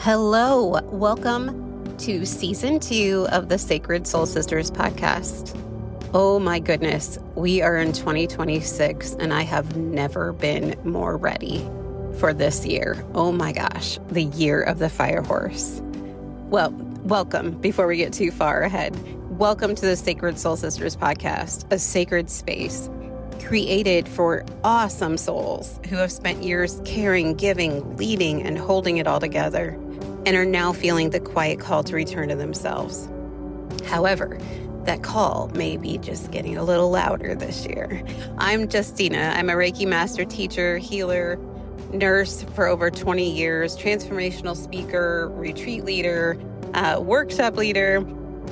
Hello, welcome to season 2 of the Sacred Soul Sisters podcast. Oh my goodness, we are in 2026 and I have never been more ready for this year. Oh my gosh, the year of the fire horse. Well, welcome before we get too far ahead. Welcome to the Sacred Soul Sisters podcast, a sacred space created for awesome souls who have spent years caring, giving, leading, and holding it all together, and are now feeling the quiet call to return to themselves. However, that call may be just getting a little louder this year. I'm Justina. I'm a Reiki master teacher, healer, nurse for over 20 years, transformational speaker, retreat leader, workshop leader,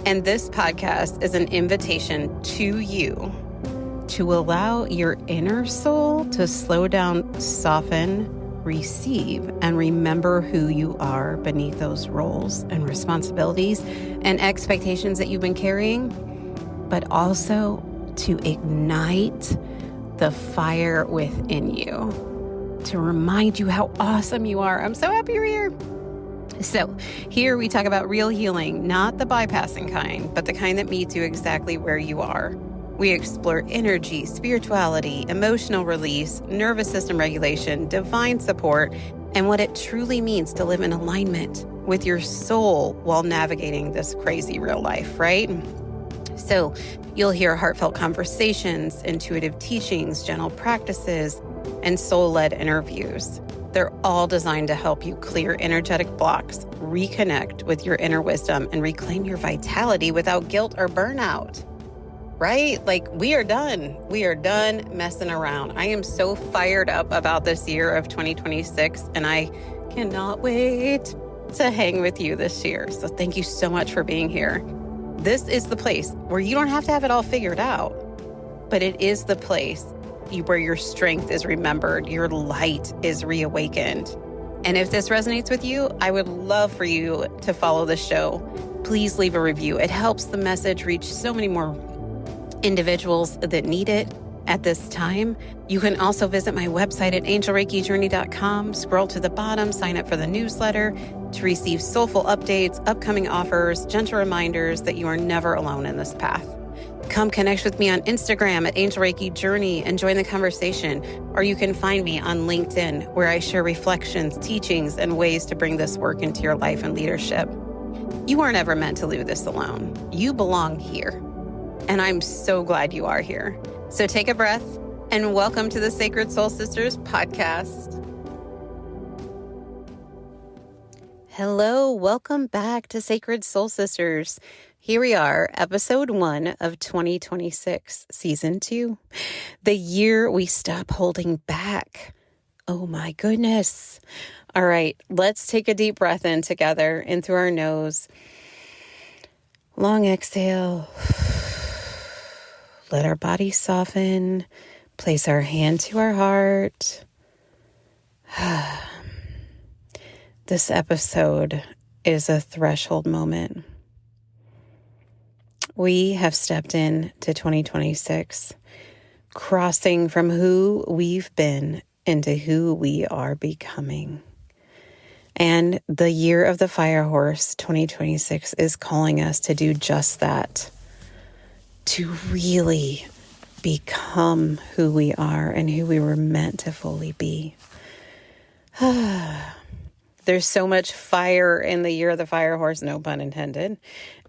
and this podcast is an invitation to you to allow your inner soul to slow down, soften, receive, and remember who you are beneath those roles and responsibilities and expectations that you've been carrying, but also to ignite the fire within you, to remind you how awesome you are. I'm so happy you're here. So here we talk about real healing, not the bypassing kind, but the kind that meets you exactly where you are. We explore energy, spirituality, emotional release, nervous system regulation, divine support, and what it truly means to live in alignment with your soul while navigating this crazy real life, right? So you'll hear heartfelt conversations, intuitive teachings, gentle practices, and soul-led interviews. They're all designed to help you clear energetic blocks, reconnect with your inner wisdom, and reclaim your vitality without guilt or burnout. Right? Like we are done. We are done messing around. I am so fired up about this year of 2026 and I cannot wait to hang with you this year. So thank you so much for being here. This is the place where you don't have to have it all figured out, but it is the place where your strength is remembered, your light is reawakened. And if this resonates with you, I would love for you to follow the show. Please leave a review. It helps the message reach so many more individuals that need it at this time. You can also visit my website at angelreikijourney.com, scroll to the bottom, sign up for the newsletter to receive soulful updates, upcoming offers, gentle reminders that you are never alone in this path. Come connect with me on Instagram at Angel Reiki Journey and join the conversation, or you can find me on LinkedIn where I share reflections, teachings, and ways to bring this work into your life and leadership. You weren't ever meant to do this alone. You belong here. And I'm so glad you are here. So take a breath and welcome to the Sacred Soul Sisters podcast. Hello, welcome back to Sacred Soul Sisters. Here we are, episode 1 of 2026, season 2. The year we stop holding back. Oh my goodness. All right, let's take a deep breath in together, in through our nose. Long exhale. Let our body soften, place our hand to our heart. This episode is a threshold moment. We have stepped in to 2026, crossing from who we've been into who we are becoming. And the year of the fire horse, 2026, is calling us to do just that. To really become who we are and who we were meant to fully be. There's so much fire in the year of the fire horse, no pun intended.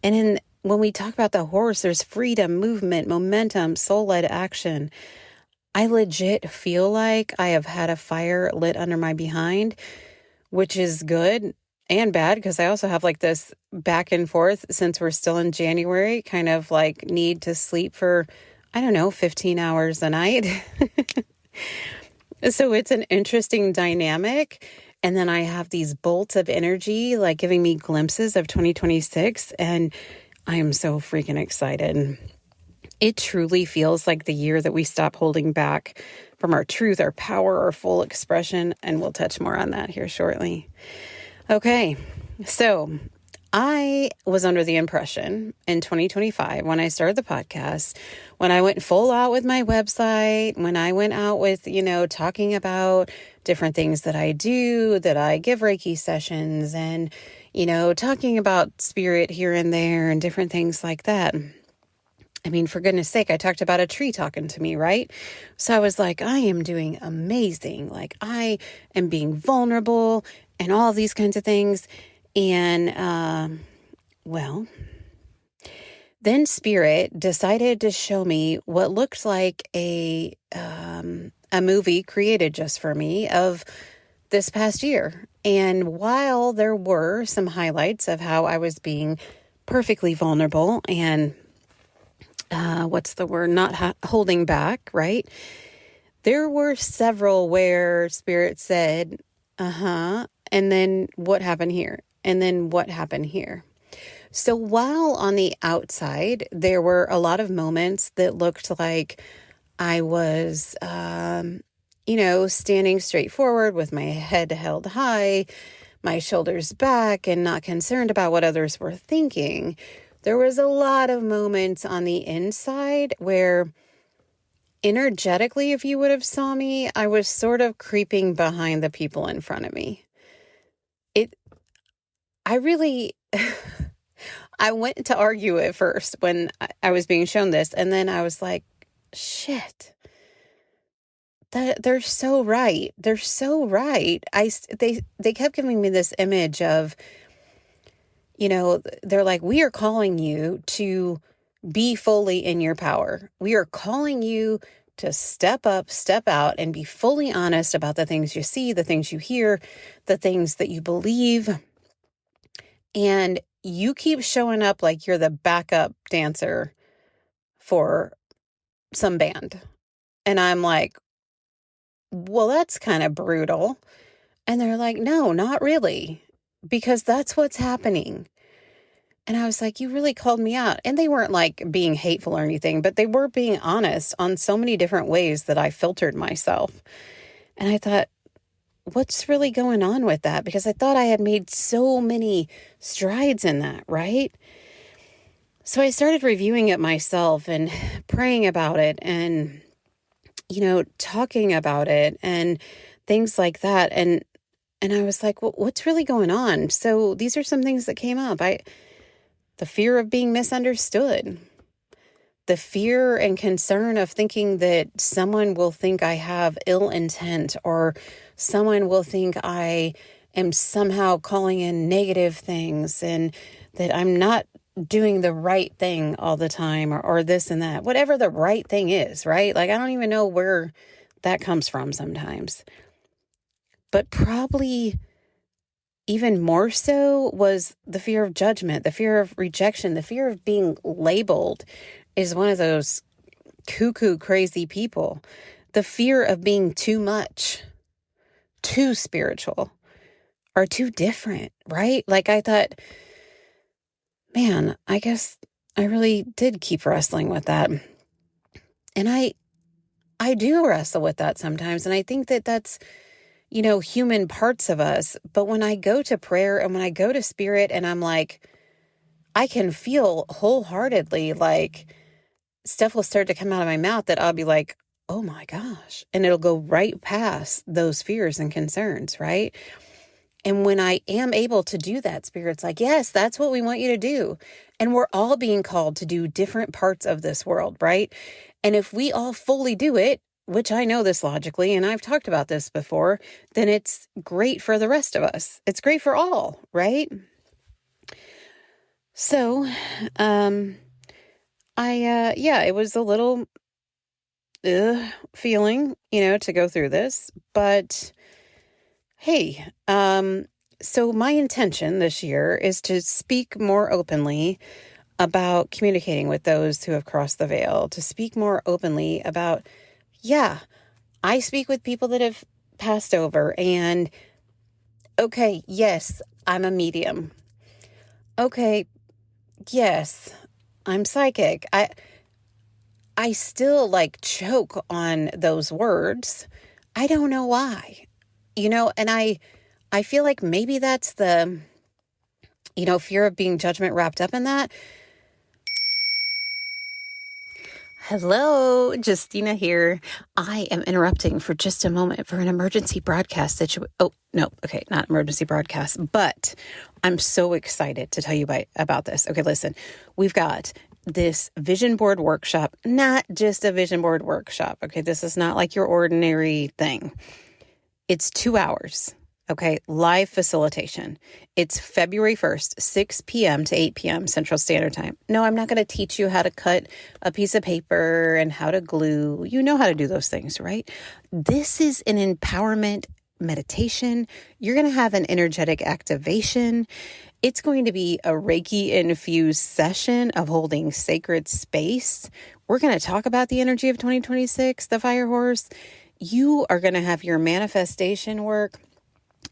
And when we talk about the horse, there's freedom, movement, momentum, soul-led action. I legit feel like I have had a fire lit under my behind, which is good and bad, because I also have like this back and forth since we're still in January, kind of like need to sleep for, 15 hours a night. So it's an interesting dynamic. And then I have these bolts of energy, like giving me glimpses of 2026. And I am so freaking excited. It truly feels like the year that we stop holding back from our truth, our power, our full expression. And we'll touch more on that here shortly. Okay, so I was under the impression in 2025 when I started the podcast, when I went full out with my website, when I went out with, talking about different things that I do, that I give Reiki sessions and, talking about spirit here and there and different things like that. I mean, for goodness sake, I talked about a tree talking to me, right? So I was like, I am doing amazing. Like, I am being vulnerable and all these kinds of things. And, well, then Spirit decided to show me what looked like a movie created just for me of this past year. And while there were some highlights of how I was being perfectly vulnerable and what's the word? Not holding back, right? There were several where Spirit said, and then what happened here? And then what happened here? So while on the outside, there were a lot of moments that looked like I was, standing straight forward with my head held high, my shoulders back, and not concerned about what others were thinking. There was a lot of moments on the inside where energetically, if you would have saw me, I was sort of creeping behind the people in front of me. I went to argue at first when I was being shown this, and then I was like, shit, they're so right. They're so right. They kept giving me this image of, they're like, we are calling you to be fully in your power. We are calling you to step up, step out, and be fully honest about the things you see, the things you hear, the things that you believe. And you keep showing up like you're the backup dancer for some band. And I'm like, well, that's kind of brutal. And they're like, no, not really, because that's what's happening. And I was like, you really called me out. And they weren't like being hateful or anything, but they were being honest on so many different ways that I filtered myself. And I thought, what's really going on with that? Because I thought I had made so many strides in that, right? So I started reviewing it myself and praying about it and, talking about it and things like that. And I was like, well, what's really going on? So these are some things that came up. The fear of being misunderstood, the fear and concern of thinking that someone will think I have ill intent or someone will think I am somehow calling in negative things and that I'm not doing the right thing all the time or this and that, whatever the right thing is, right? Like, I don't even know where that comes from sometimes. But probably even more so was the fear of judgment, the fear of rejection, the fear of being labeled is one of those cuckoo crazy people. The fear of being too much, too spiritual, or too different, right? Like I thought, man, I guess I really did keep wrestling with that. And I do wrestle with that sometimes. And I think that that's, human parts of us. But when I go to prayer and when I go to spirit and I'm like, I can feel wholeheartedly like stuff will start to come out of my mouth that I'll be like, oh my gosh. And it'll go right past those fears and concerns, right? And when I am able to do that, Spirit's like, yes, that's what we want you to do. And we're all being called to do different parts of this world, right? And if we all fully do it, which I know this logically, and I've talked about this before, then it's great for the rest of us. It's great for all, right? So, it was a little feeling, to go through this, but hey, so my intention this year is to speak more openly about communicating with those who have crossed the veil, to speak more openly about, I speak with people that have passed over and, okay, yes, I'm a medium. Okay, yes, I'm psychic. I still like choke on those words. I don't know why, and I feel like maybe that's the, fear of being judgment wrapped up in that. Hello, Justina here. I am interrupting for just a moment for an emergency broadcast situation. Oh, no. Okay. Not emergency broadcast, but I'm so excited to tell you about this. Okay. Listen, we've got this vision board workshop, not just a vision board workshop. Okay. This is not like your ordinary thing. It's 2 hours. Okay, live facilitation. It's February 1st, 6 p.m. to 8 p.m. Central Standard Time. No, I'm not going to teach you how to cut a piece of paper and how to glue. You know how to do those things, right? This is an empowerment meditation. You're going to have an energetic activation. It's going to be a Reiki-infused session of holding sacred space. We're going to talk about the energy of 2026, the fire horse. You are going to have your manifestation work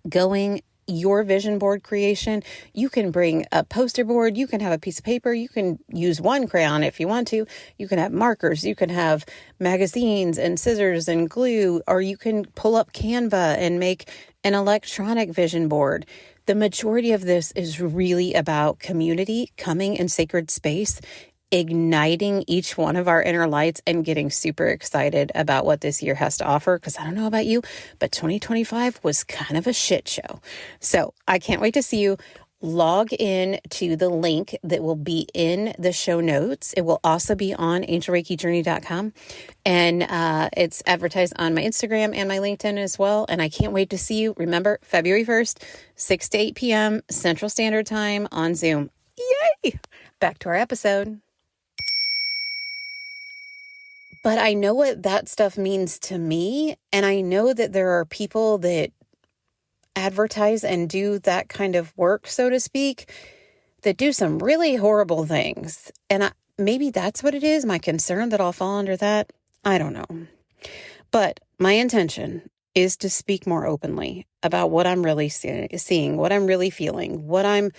going, your vision board creation. You can bring a poster board. You can have a piece of paper. You can use one crayon if you want to. You can have markers. You can have magazines and scissors and glue, or you can pull up Canva and make an electronic vision board. The majority of this is really about community, coming in sacred space, igniting each one of our inner lights and getting super excited about what this year has to offer. Because I don't know about you, but 2025 was kind of a shit show. So I can't wait to see you. Log in to the link that will be in the show notes. It will also be on angelreikijourney.com. And it's advertised on my Instagram and my LinkedIn as well. And I can't wait to see you. Remember, February 1st, 6 to 8 p.m. Central Standard Time on Zoom. Yay! Back to our episode. But I know what that stuff means to me. And I know that there are people that advertise and do that kind of work, so to speak, that do some really horrible things. And maybe that's what it is, my concern that I'll fall under that. I don't know. But my intention is to speak more openly about what I'm really seeing, what I'm really feeling, what I'm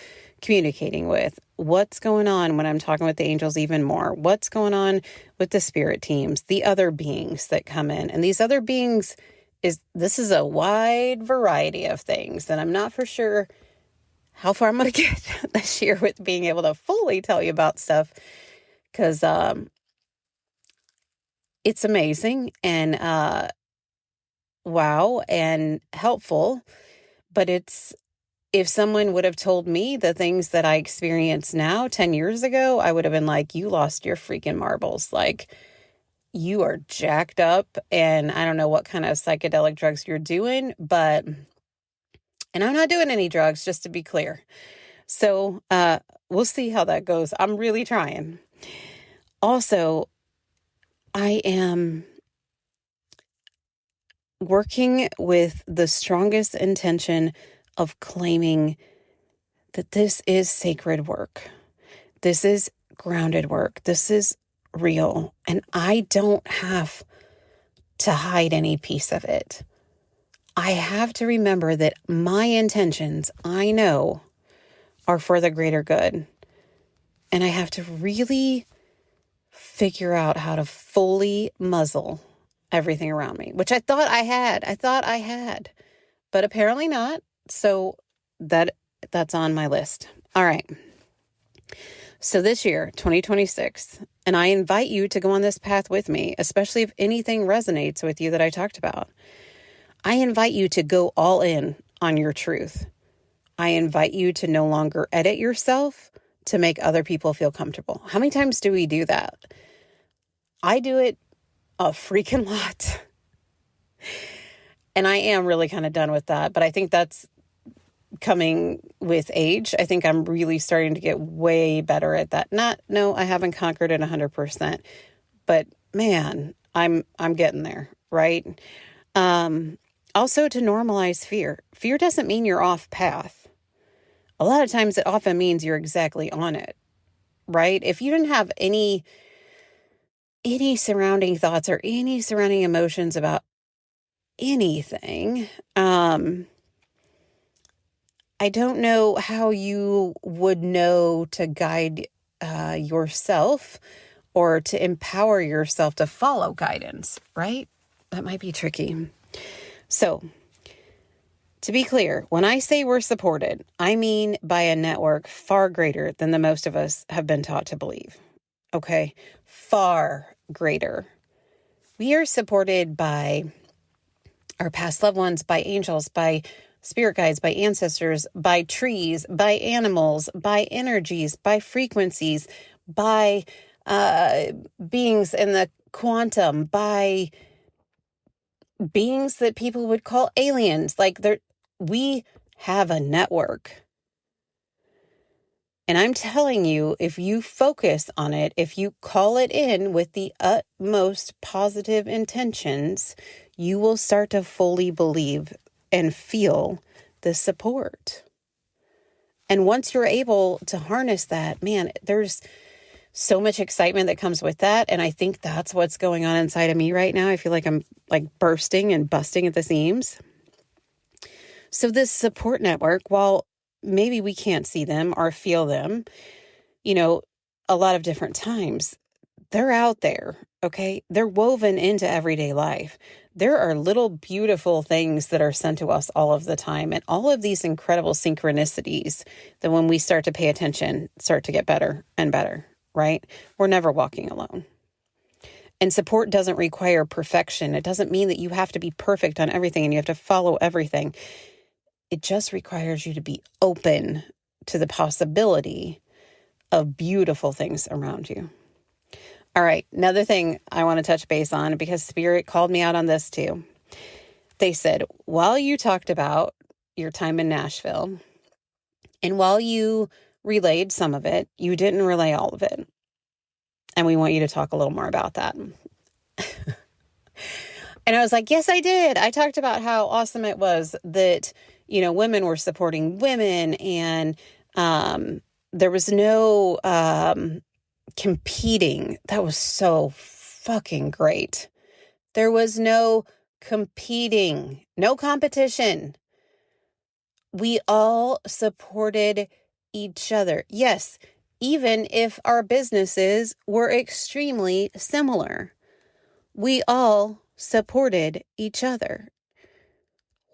communicating with, what's going on when I'm talking with the angels even more, what's going on with the spirit teams, the other beings that come in. And these other beings, this is a wide variety of things. And I'm not for sure how far I'm going to get this year with being able to fully tell you about stuff, because it's amazing and wow and helpful. But if someone would have told me the things that I experience now 10 years ago, I would have been like, you lost your freaking marbles. Like, you are jacked up and I don't know what kind of psychedelic drugs you're doing, and I'm not doing any drugs, just to be clear. So we'll see how that goes. I'm really trying. Also, I am working with the strongest intention of claiming that this is sacred work. This is grounded work. This is real. And I don't have to hide any piece of it. I have to remember that my intentions, I know, are for the greater good. And I have to really figure out how to fully muzzle everything around me, which I thought I had, but apparently not. So that's on my list. All right. So this year, 2026, and I invite you to go on this path with me, especially if anything resonates with you that I talked about. I invite you to go all in on your truth. I invite you to no longer edit yourself to make other people feel comfortable. How many times do we do that? I do it a freaking lot. And I am really kind of done with that, but I think that's coming with age. I think I'm really starting to get way better at that. No, I haven't conquered it 100%, but man, I'm getting there, right? Also to normalize fear. Fear doesn't mean you're off path. A lot of times it often means you're exactly on it, right? If you didn't have any surrounding thoughts or any surrounding emotions about anything, I don't know how you would know to guide yourself or to empower yourself to follow guidance, right? That might be tricky. So, to be clear, when I say we're supported, I mean by a network far greater than the most of us have been taught to believe. Okay? Far greater. We are supported by our past loved ones, by angels, by spirit guides, by ancestors, by trees, by animals, by energies, by frequencies, by beings in the quantum, by beings that people would call aliens. We have a network. And I'm telling you, if you focus on it, if you call it in with the utmost positive intentions, you will start to fully believe and feel the support. And once you're able to harness that, man, there's so much excitement that comes with that. And I think that's what's going on inside of me right now. I feel like I'm bursting and busting at the seams. So this support network, while maybe we can't see them or feel them, a lot of different times, they're out there, okay? They're woven into everyday life. There are little beautiful things that are sent to us all of the time. And all of these incredible synchronicities that when we start to pay attention, start to get better and better, right? We're never walking alone. And support doesn't require perfection. It doesn't mean that you have to be perfect on everything and you have to follow everything. It just requires you to be open to the possibility of beautiful things around you. All right, another thing I want to touch base on, because Spirit called me out on this too. They said, while you talked about your time in Nashville, and while you relayed some of it, you didn't relay all of it. And we want you to talk a little more about that. And I was like, yes, I did. I talked about how awesome it was that, women were supporting women, and there was no competing. That was so fucking great. There was no competing, no competition. We all supported each other. Yes, even if our businesses were extremely similar, we all supported each other.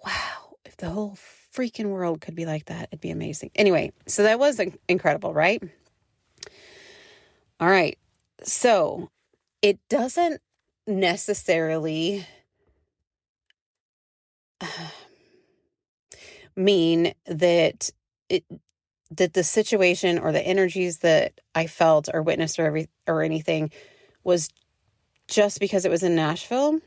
Wow, if the whole freaking world could be like that, it'd be amazing. Anyway, so that was incredible, right? All right. So it doesn't necessarily mean that that the situation or the energies that I felt or witnessed or anything was just because it was in Nashville,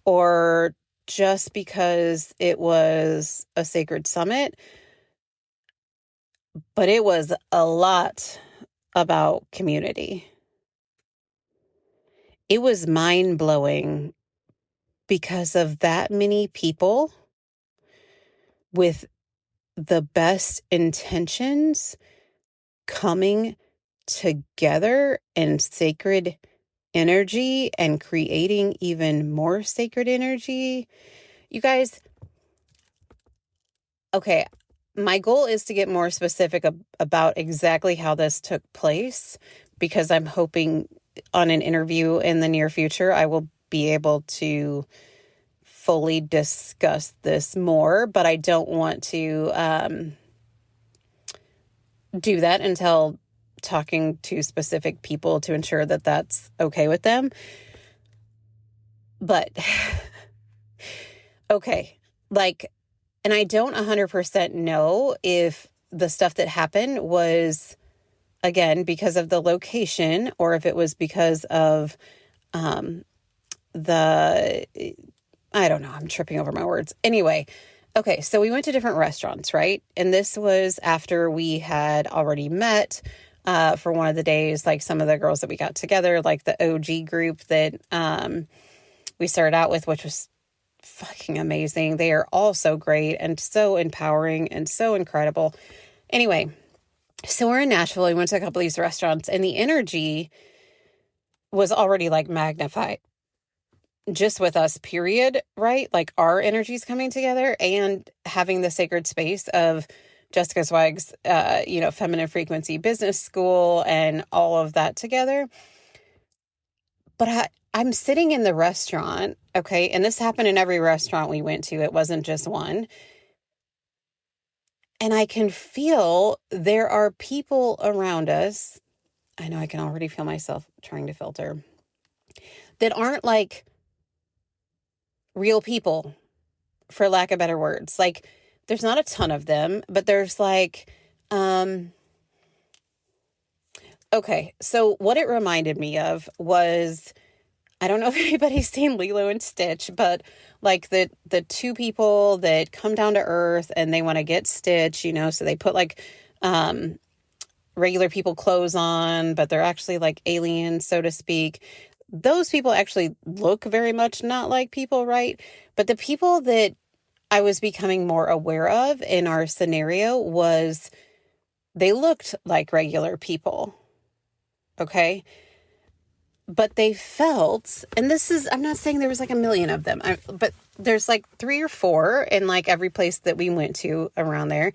or just because it was a sacred summit, but it was a lot about community. It was mind-blowing because of that many people with the best intentions coming together in sacred energy and creating even more sacred energy. You guys, okay, my goal is to get more specific about exactly how this took place, because I'm hoping on an interview in the near future, I will be able to fully discuss this more, but I don't want to do that until talking to specific people to ensure that that's okay with them. But okay, and I don't 100% know if the stuff that happened was, again, because of the location, or if it was because of I don't know, I'm tripping over my words. Anyway, okay, so we went to different restaurants, right? And this was after we had already met for one of the days, like some of the girls that we got together, like the OG group that we started out with, which was fucking amazing. They are all so great and so empowering and so incredible. Anyway, so we're in Nashville. We went to a couple of these restaurants, and the energy was already magnified just with us, period, right? Our energies coming together and having the sacred space of Jessica Zweig's, Feminine Frequency Business School and all of that together. But I'm sitting in the restaurant, okay, and this happened in every restaurant we went to. It wasn't just one. And I can feel there are people around us. I know I can already feel myself trying to filter. that aren't like real people, for lack of better words. Like, there's not a ton of them, but there's like, okay. So what it reminded me of was, I don't know if anybody's seen Lilo and Stitch, but like the two people that come down to Earth and they want to get Stitch, you know, so they put like, regular people clothes on, but they're actually like aliens, so to speak. Those people actually look very much not like people, right? But the people that I was becoming more aware of in our scenario was they looked like regular people. Okay. But they felt, and this is, I'm not saying there was like a million of them, but there's like 3 or 4 in like every place that we went to around there.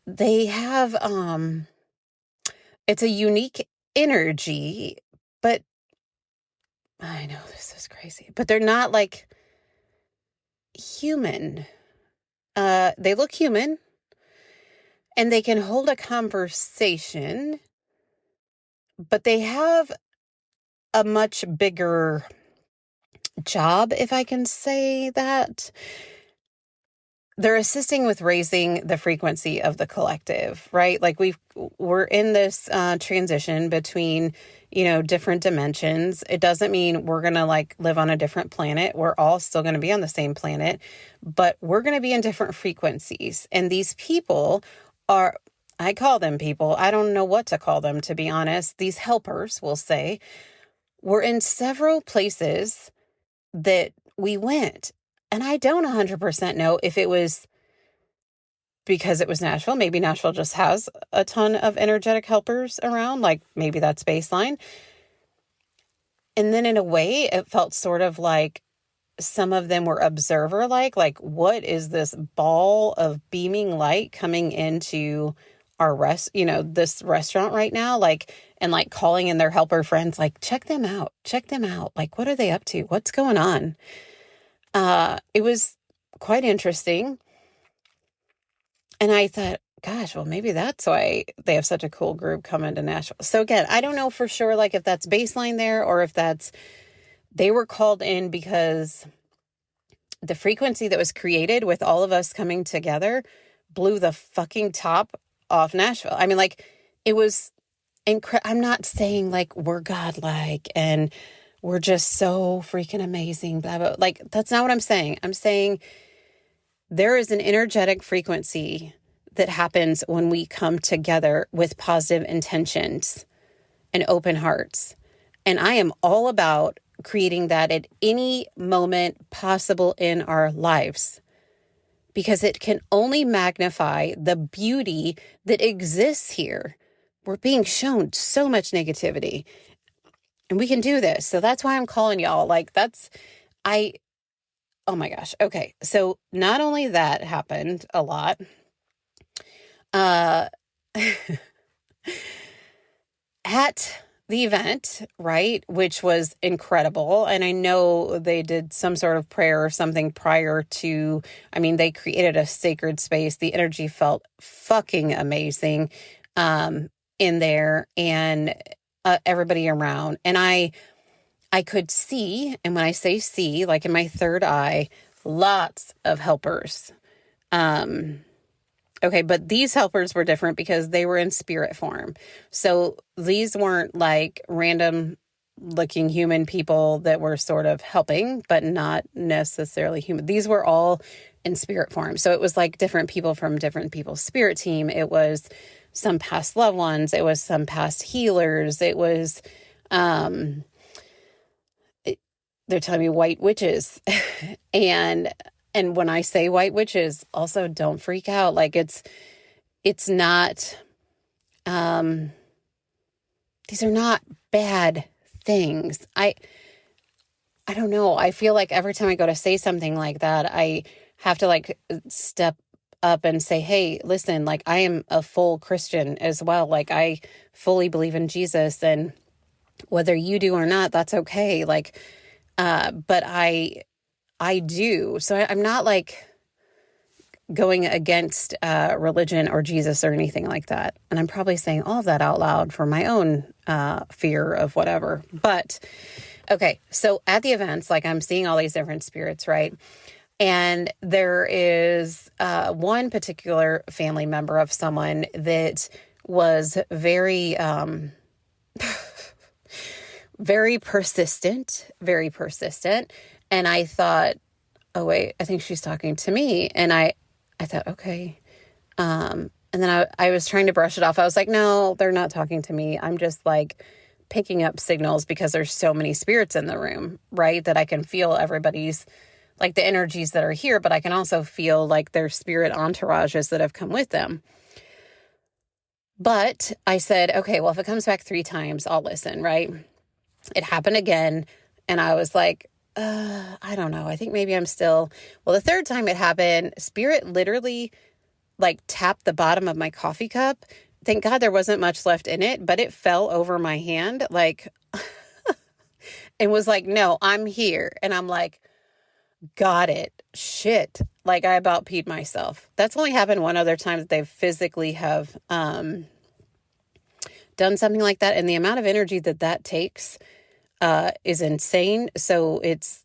They have, it's a unique energy, but I know this is crazy, but they're not like human. They look human and they can hold a conversation, but they have a much bigger job, if I can say that. They're assisting with raising the frequency of the collective, right? Like we're in this transition between, you know, different dimensions. It doesn't mean we're going to like live on a different planet. We're all still going to be on the same planet, but we're going to be in different frequencies. And these people are, I call them people. I don't know what to call them, to be honest. These helpers, we'll say, were in several places that we went. And I don't 100% know if it was because it was Nashville. Maybe Nashville just has a ton of energetic helpers around. Like maybe that's baseline. And then in a way, it felt sort of like some of them were observer-like. Like, what is this ball of beaming light coming into our this restaurant right now? Like, and like calling in their helper friends, like, check them out. Like, what are they up to? What's going on? It was quite interesting. And I thought, gosh, well, maybe that's why they have such a cool group coming to Nashville. So again, I don't know for sure, like if that's baseline there or if they were called in because the frequency that was created with all of us coming together blew the fucking top off Nashville. I mean, like it was I'm not saying like we're godlike and we're just so freaking amazing, blah, blah. Like, that's not what I'm saying. I'm saying there is an energetic frequency that happens when we come together with positive intentions and open hearts. And I am all about creating that at any moment possible in our lives, because it can only magnify the beauty that exists here. We're being shown so much negativity. And we can do this. So that's why I'm calling y'all. Like oh my gosh. Okay. So not only that happened a lot, at the event, right, which was incredible. And I know they did some sort of prayer or something prior to, I mean, they created a sacred space. The energy felt fucking amazing, in there, and everybody around. And I could see, and when I say see, like in my third eye, lots of helpers. Okay, but these helpers were different because they were in spirit form. So these weren't like random looking human people that were sort of helping, but not necessarily human. These were all in spirit form. So it was like different people from different people's spirit team. It was some past loved ones. It was some past healers. It was, they're telling me white witches. and when I say white witches, also don't freak out. Like it's not, these are not bad things. I don't know. I feel like every time I go to say something like that, I have to like step up and say, hey, listen, like I am a full Christian as well. Like I fully believe in Jesus, and whether you do or not, that's okay. Like, but I do. So I'm not like going against religion or Jesus or anything like that. And I'm probably saying all of that out loud for my own fear of whatever. But Okay, so at the events, like I'm seeing all these different spirits, right? And there is one particular family member of someone that was very, very persistent, very persistent. And I thought, oh, wait, I think she's talking to me. And I thought, okay. And then I was trying to brush it off. I was like, no, they're not talking to me. I'm just like picking up signals because there's so many spirits in the room, right? That I can feel everybody's, like the energies that are here, but I can also feel like their spirit entourages that have come with them. But I said, okay, well, if it comes back 3 times, I'll listen, right? It happened again. And I was like, I don't know. I think maybe I'm still, well, the 3rd time it happened, spirit literally like tapped the bottom of my coffee cup. Thank God there wasn't much left in it, but it fell over my hand, like, and was like, no, I'm here. And I'm like, got it. Shit. Like I about peed myself. That's only happened one other time that they physically have, done something like that. And the amount of energy that takes, is insane. So it's,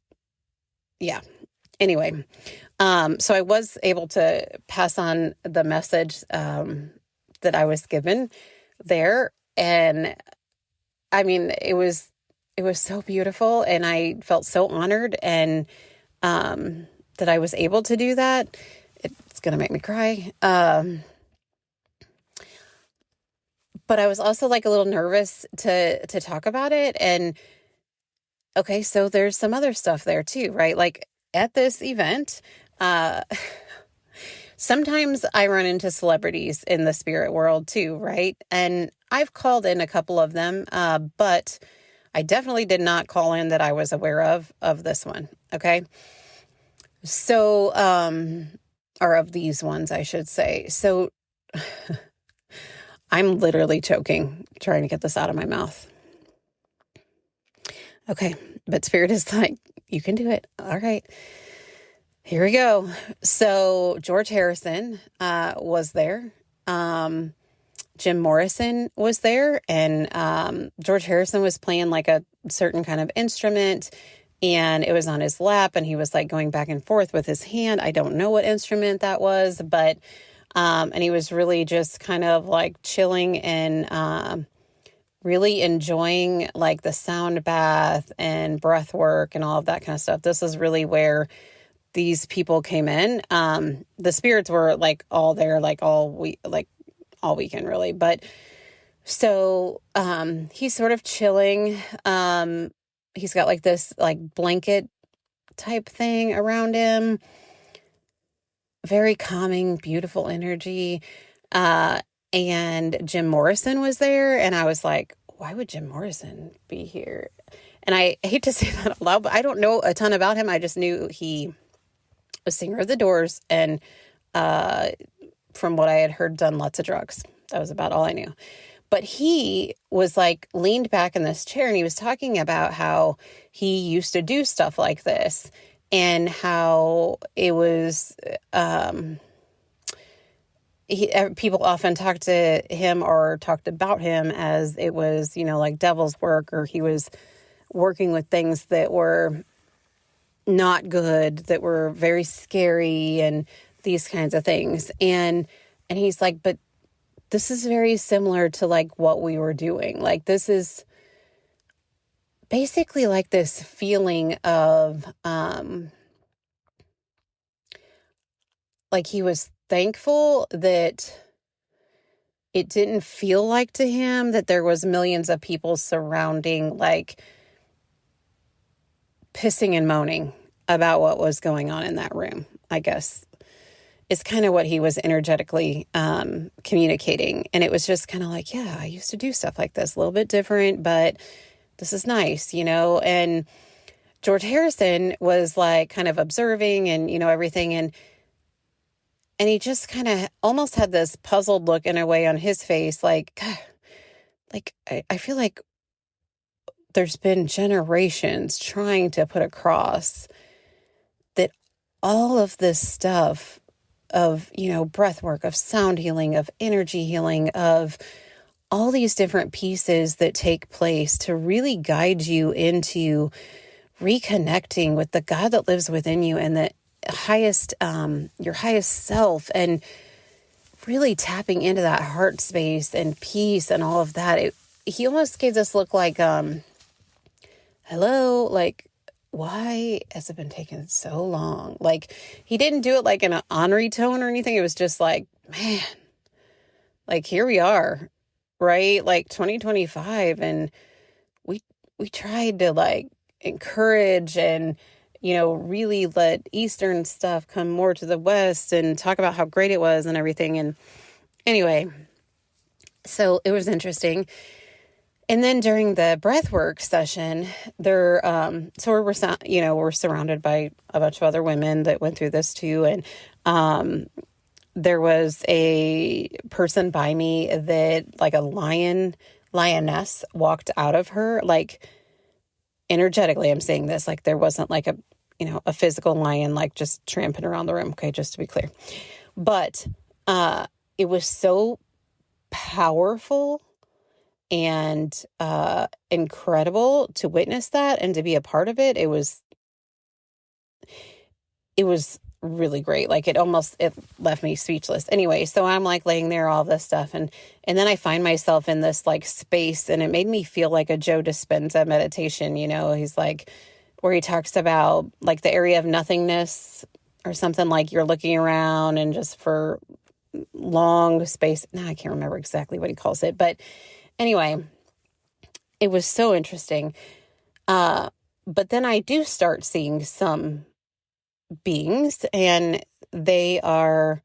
yeah. Anyway, so I was able to pass on the message, that I was given there. And I mean, it was so beautiful and I felt so honored and, that I was able to do that. It's going to make me cry. But I was also like a little nervous to talk about it. And okay, so there's some other stuff there too, right? Like at this event, sometimes I run into celebrities in the spirit world too, right? And I've called in a couple of them, but I definitely did not call in that I was aware of this one. Okay. So, or of these ones, I should say. So I'm literally choking, trying to get this out of my mouth. Okay. But Spirit is like, you can do it. All right. Here we go. So George Harrison, was there. Jim Morrison was there, and, George Harrison was playing like a certain kind of instrument, and it was on his lap, and he was like going back and forth with his hand. I don't know what instrument that was, but, and he was really just kind of like chilling and, really enjoying like the sound bath and breath work and all of that kind of stuff. This is really where these people came in. The spirits were like all there, like all weekend really. But so, he's sort of chilling. He's got like this like blanket type thing around him. Very calming, beautiful energy. And Jim Morrison was there. And I was like, why would Jim Morrison be here? And I hate to say that out loud, but I don't know a ton about him. I just knew he was singer of the Doors and, from what I had heard, done lots of drugs. That was about all I knew. But he was like leaned back in this chair and he was talking about how he used to do stuff like this and how it was, people often talked to him or talked about him as it was, like devil's work, or he was working with things that were not good, that were very scary and these kinds of things. And he's like, but this is very similar to like what we were doing. Like this is basically like this feeling of, like he was thankful that it didn't feel like to him that there was millions of people surrounding, like pissing and moaning about what was going on in that room, I guess, is kind of what he was energetically communicating. And it was just kind of like, yeah, I used to do stuff like this, a little bit different, but this is nice, And George Harrison was like kind of observing and, everything. And he just kind of almost had this puzzled look in a way on his face, like, God, like I feel like there's been generations trying to put across that all of this stuff of, breath work, of sound healing, of energy healing, of all these different pieces that take place to really guide you into reconnecting with the God that lives within you and the highest, your highest self, and really tapping into that heart space and peace and all of that. He almost gave this look like, hello, like, why has it been taking so long? Like, he didn't do it like in an ornery tone or anything. It was just like, man, like, here we are, right? Like 2025. And we tried to like encourage and, really let Eastern stuff come more to the West and talk about how great it was and everything. And anyway, so it was interesting. And then during the breathwork session, we're surrounded by a bunch of other women that went through this too. And there was a person by me that, like, lioness walked out of her, like, energetically. I'm saying this, like, there wasn't like a physical lion, like, just tramping around the room. Okay, just to be clear. But it was so powerful and incredible to witness that and to be a part of it. It was really great. Like, it left me speechless. Anyway, so I'm like laying there, all this stuff, and then I find myself in this like space, and it made me feel like a Joe Dispenza meditation. He's like, where he talks about like the area of nothingness or something, like you're looking around and just for long space. Now I can't remember exactly what he calls it, but anyway, it was so interesting. But then I do start seeing some beings, and they are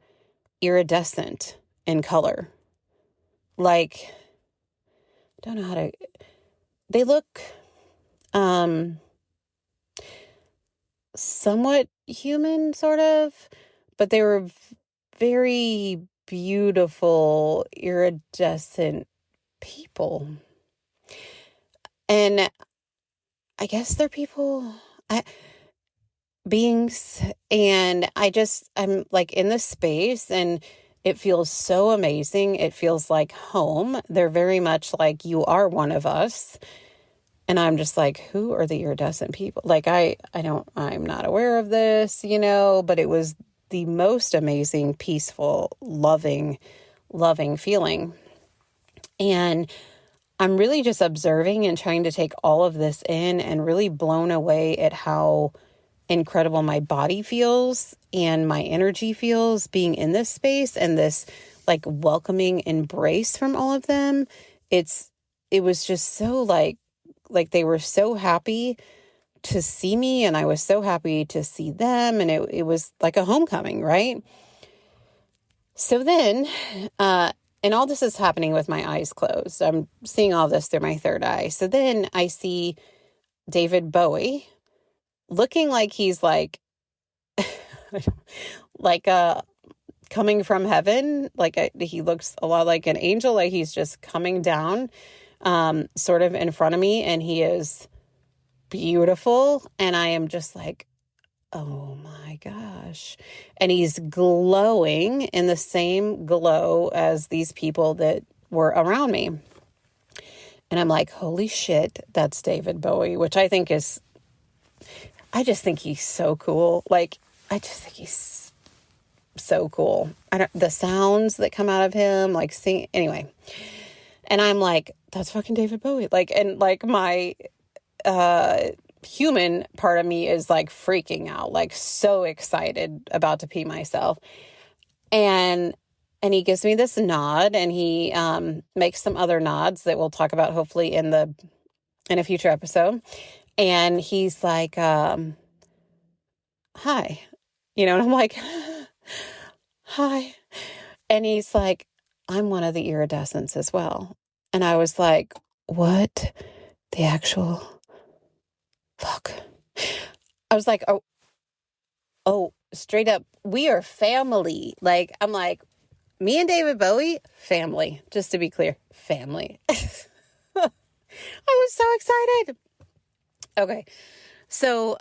iridescent in color. Like, don't know how to, they look somewhat human, sort of, but they were very beautiful, iridescent people. And I guess they're people, beings. And I'm like in this space, and it feels so amazing. It feels like home. They're very much like, you are one of us. And I'm just like, who are the iridescent people? Like, I'm not aware of this, but it was the most amazing, peaceful, loving feeling. And I'm really just observing and trying to take all of this in, and really blown away at how incredible my body feels and my energy feels being in this space, and this like welcoming embrace from all of them. It was just so like they were so happy to see me, and I was so happy to see them, and it was like a homecoming, right? So then, and all this is happening with my eyes closed. I'm seeing all this through my third eye. So then I see David Bowie looking like he's like, like coming from heaven. Like he looks a lot like an angel, like he's just coming down, sort of in front of me, and he is beautiful. And I am just like, oh my gosh. And he's glowing in the same glow as these people that were around me. And I'm like, holy shit, that's David Bowie, which I just think he's so cool. Like, I just think he's so cool. The sounds that come out of him, like, anyway. And I'm like, that's fucking David Bowie. Like, and like my, human part of me is like freaking out, like so excited, about to pee myself. And he gives me this nod, and he makes some other nods that we'll talk about hopefully in a future episode. And he's like, hi, and I'm like, hi. And he's like, I'm one of the iridescents as well. And I was like, what the actual fuck? I was like, oh, straight up, we are family. Like, I'm like, me and David Bowie, family. Just to be clear, family. I was so excited. Okay. So,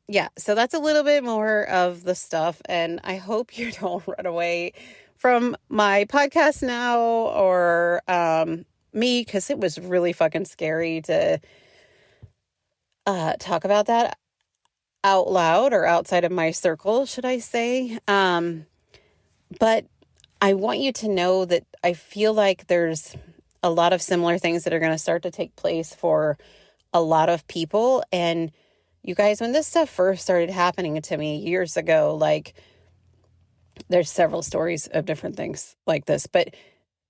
yeah, so that's a little bit more of the stuff. And I hope you don't run away from my podcast now or me, because it was really fucking scary to talk about that out loud or outside of my circle, should I say. But I want you to know that I feel like there's a lot of similar things that are going to start to take place for a lot of people. And you guys, when this stuff first started happening to me years ago, like there's several stories of different things like this, but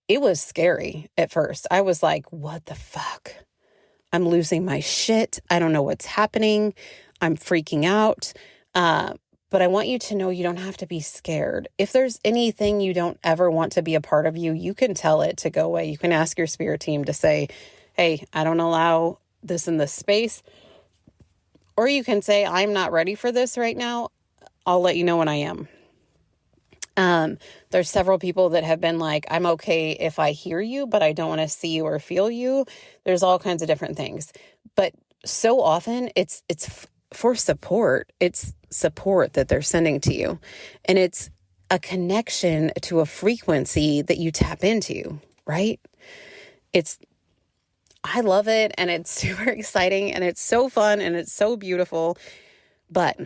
it was scary at first. I was like, what the fuck? I'm losing my shit. I don't know what's happening. I'm freaking out. But I want you to know you don't have to be scared. If there's anything you don't ever want to be a part of you, you can tell it to go away. You can ask your spirit team to say, hey, I don't allow this in this space. Or you can say, I'm not ready for this right now. I'll let you know when I am. There's several people that have been like, I'm okay if I hear you, but I don't want to see you or feel you. There's all kinds of different things. But so often it's for support. It's support that they're sending to you. And it's a connection to a frequency that you tap into, right? I love it, and it's super exciting, and it's so fun, and it's so beautiful, but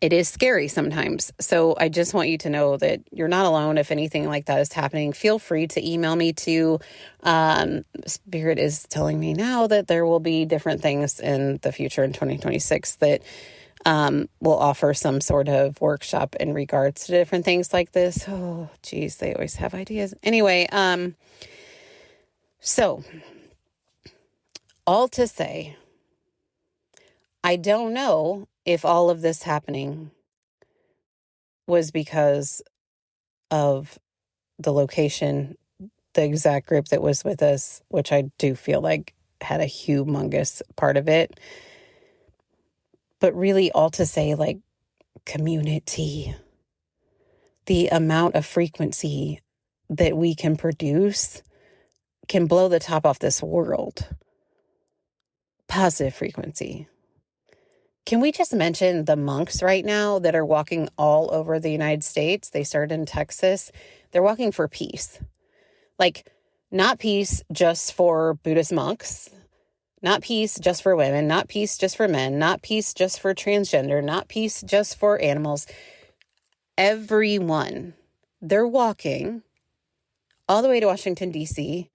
it is scary sometimes. So I just want you to know that you're not alone if anything like that is happening. Feel free to email me too. Spirit is telling me now that there will be different things in the future in 2026 that will offer some sort of workshop in regards to different things like this. Oh, geez, they always have ideas. Anyway, so all to say, I don't know if all of this happening was because of the location, the exact group that was with us, which I do feel like had a humongous part of it. But really all to say, like, community, the amount of frequency that we can produce can blow the top off this world. Positive frequency. Can we just mention the monks right now that are walking all over the United States? They started in Texas. They're walking for peace. Like, not peace just for Buddhist monks, not peace just for women, not peace just for men, not peace just for transgender, not peace just for animals. Everyone. They're walking all the way to Washington, D.C.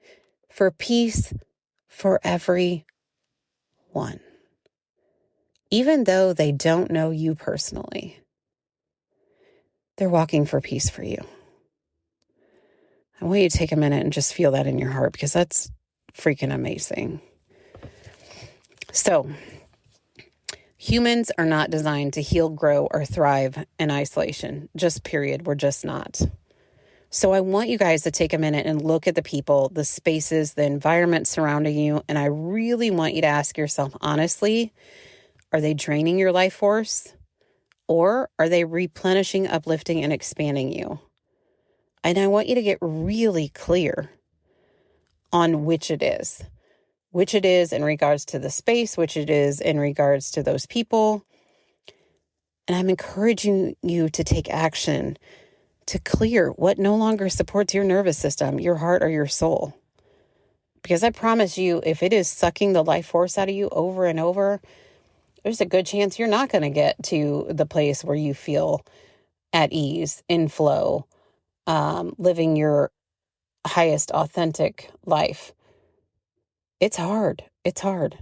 for peace for everyone. Even though they don't know you personally, they're walking for peace for you. I want you to take a minute and just feel that in your heart, because that's freaking amazing. So, humans are not designed to heal, grow, or thrive in isolation. Just period. We're just not. So I want you guys to take a minute and look at the people, the spaces, the environment surrounding you. And I really want you to ask yourself honestly, are they draining your life force? Or are they replenishing, uplifting, and expanding you? And I want you to get really clear on which it is in regards to the space, which it is in regards to those people. And I'm encouraging you to take action to clear what no longer supports your nervous system, your heart, or your soul. Because I promise you, if it is sucking the life force out of you over and over, there's a good chance you're not going to get to the place where you feel at ease, in flow, living your highest authentic life. It's hard. It's hard.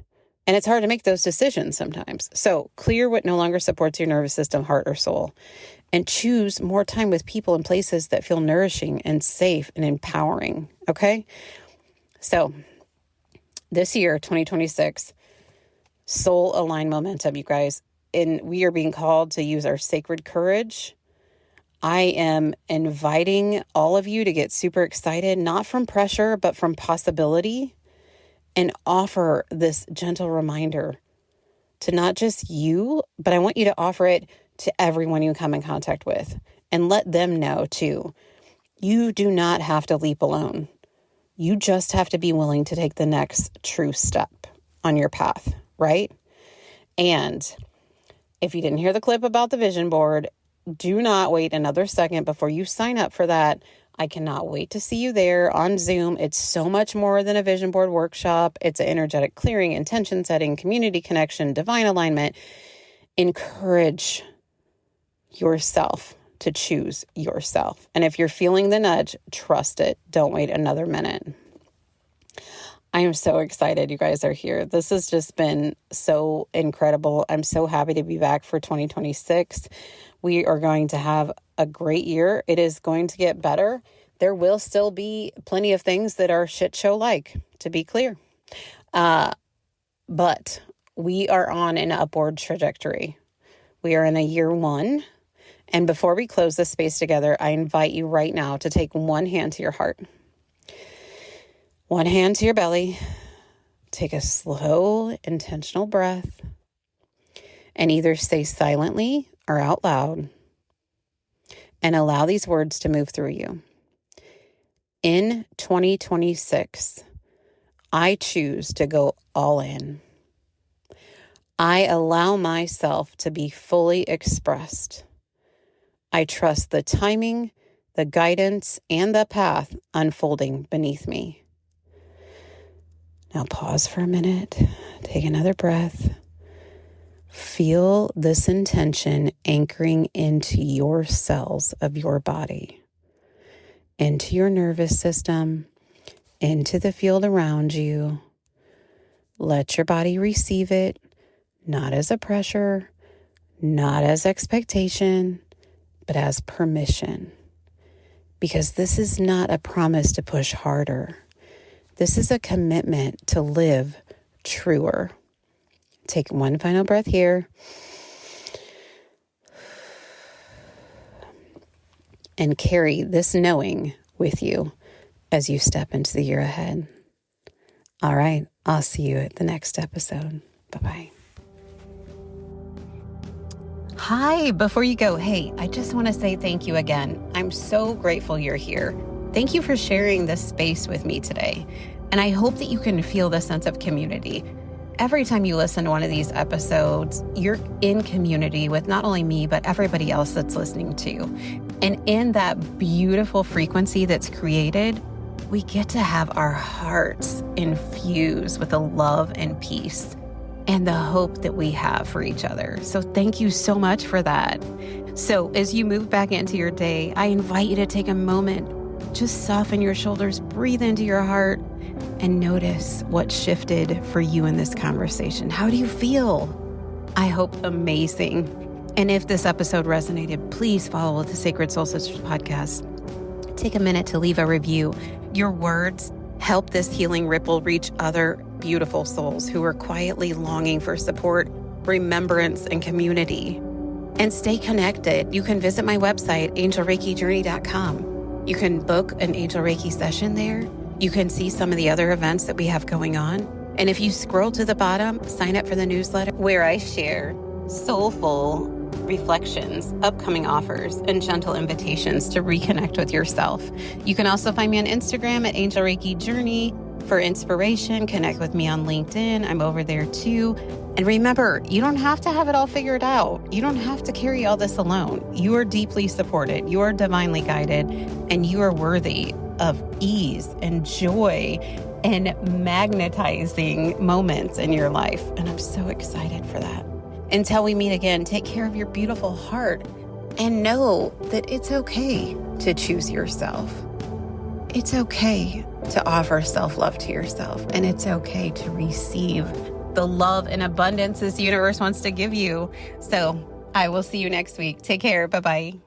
And it's hard to make those decisions sometimes. So clear what no longer supports your nervous system, heart, or soul. And choose more time with people and places that feel nourishing and safe and empowering. Okay? So this year, 2026, soul aligned momentum, you guys. And we are being called to use our sacred courage. I am inviting all of you to get super excited, not from pressure, but from possibility, and offer this gentle reminder to not just you, but I want you to offer it to everyone you come in contact with, and let them know too. You do not have to leap alone. You just have to be willing to take the next true step on your path, right? And If you didn't hear the clip about the vision board, do not wait another second before you sign up for that. I cannot wait to see you there on Zoom. It's so much more than a vision board workshop. It's an energetic clearing, intention setting, community connection, divine alignment. Encourage yourself to choose yourself. And if you're feeling the nudge, trust it. Don't wait another minute. I am so excited you guys are here. This has just been so incredible. I'm so happy to be back for 2026. We are going to have a great year. It is going to get better. There will still be plenty of things that are shit show like, to be clear. But we are on an upward trajectory. We are in a year 1. And before we close this space together, I invite you right now to take one hand to your heart. One hand to your belly. Take a slow, intentional breath. And either say silently or out loud. And allow these words to move through you. In 2026, I choose to go all in. I allow myself to be fully expressed. I trust the timing, the guidance, and the path unfolding beneath me. Now pause for a minute. Take another breath. Feel this intention anchoring into your cells of your body, into your nervous system, into the field around you. Let your body receive it, not as a pressure, not as expectation, but as permission. Because this is not a promise to push harder. This is a commitment to live truer. Take one final breath here. And carry this knowing with you as you step into the year ahead. All right, I'll see you at the next episode. Bye-bye. Hi, before you go, hey, I just want to say thank you again. I'm so grateful you're here. Thank you for sharing this space with me today. And I hope that you can feel the sense of community. Every time you listen to one of these episodes, you're in community with not only me, but everybody else that's listening too. And in that beautiful frequency that's created, we get to have our hearts infused with the love and peace and the hope that we have for each other. So thank you so much for that. So as you move back into your day, I invite you to take a moment, just soften your shoulders, breathe into your heart, and notice what shifted for you in this conversation. How do you feel? I hope amazing. And if this episode resonated, please follow the Sacred Soul Sisters podcast. Take a minute to leave a review. Your words help this healing ripple reach other beautiful souls who are quietly longing for support, remembrance, and community. And stay connected. You can visit my website, angelreikijourney.com. You can book an Angel Reiki session there. You can see some of the other events that we have going on. And if you scroll to the bottom, sign up for the newsletter where I share soulful reflections, upcoming offers, and gentle invitations to reconnect with yourself. You can also find me on Instagram at Angel Reiki Journey for inspiration. Connect with me on LinkedIn. I'm over there too. And remember, you don't have to have it all figured out. You don't have to carry all this alone. You are deeply supported. You are divinely guided, and you are worthy of ease and joy and magnetizing moments in your life. And I'm so excited for that. Until we meet again, take care of your beautiful heart and know that it's okay to choose yourself. It's okay to offer self-love to yourself, and it's okay to receive the love and abundance this universe wants to give you. So I will see you next week. Take care. Bye-bye.